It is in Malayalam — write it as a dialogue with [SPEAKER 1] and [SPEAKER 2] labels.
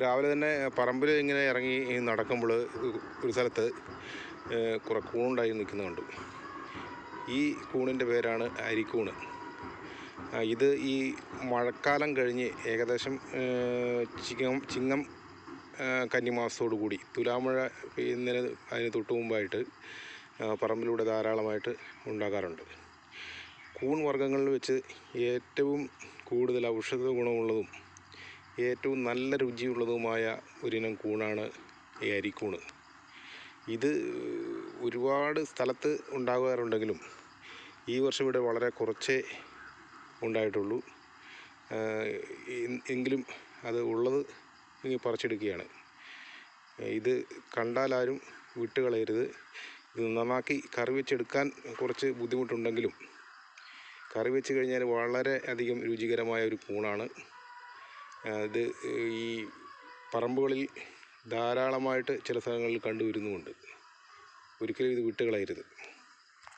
[SPEAKER 1] രാവിലെ തന്നെ പറമ്പിൽ ഇങ്ങനെ ഇറങ്ങി നടക്കുമ്പോൾ ഒരു സ്ഥലത്ത് കുറേ കൂണുണ്ടായി നിൽക്കുന്നുണ്ട്. ഈ കൂണിൻ്റെ പേരാണ് അരിക്കൂണ്. ഇത് ഈ മഴക്കാലം കഴിഞ്ഞ് ഏകദേശം ചിങ്ങം കന്നിമാസത്തോടു കൂടി തുലാമഴ പെയ്യുന്നതിന് അതിന് തൊട്ട് മുമ്പായിട്ട് പറമ്പിലൂടെ ധാരാളമായിട്ട് ഉണ്ടാകാറുണ്ട്. കൂൺ വർഗ്ഗങ്ങളിൽ വെച്ച് ഏറ്റവും കൂടുതൽ ഔഷധ ഗുണമുള്ളതും ഏറ്റവും നല്ല രുചിയുള്ളതുമായ ഒരിനം കൂണാണ് ഈ അരിക്കൂണ്. ഇത് ഒരുപാട് സ്ഥലത്ത് ഉണ്ടാകാറുണ്ടെങ്കിലും ഈ വർഷം ഇവിടെ വളരെ കുറച്ചേ ഉണ്ടായിട്ടുള്ളൂ. എങ്കിലും അത് ഉള്ളത് പറിച്ചെടുക്കുകയാണ്. ഇത് കണ്ടാലാരും വിട്ടുകളയരുത്. ഇത് നന്നാക്കി കറി വെച്ചെടുക്കാൻ കുറച്ച് ബുദ്ധിമുട്ടുണ്ടെങ്കിലും കറി വെച്ച് കഴിഞ്ഞാൽ വളരെ അധികം രുചികരമായ ഒരു കൂണാണ്. ഇത് ഈ പറമ്പുകളിൽ ധാരാളമായിട്ട് ചില സ്ഥലങ്ങളിൽ കണ്ടുവരുന്നുമുണ്ട്. ഒരിക്കലും ഇത് വിട്ടുകളയരുത്.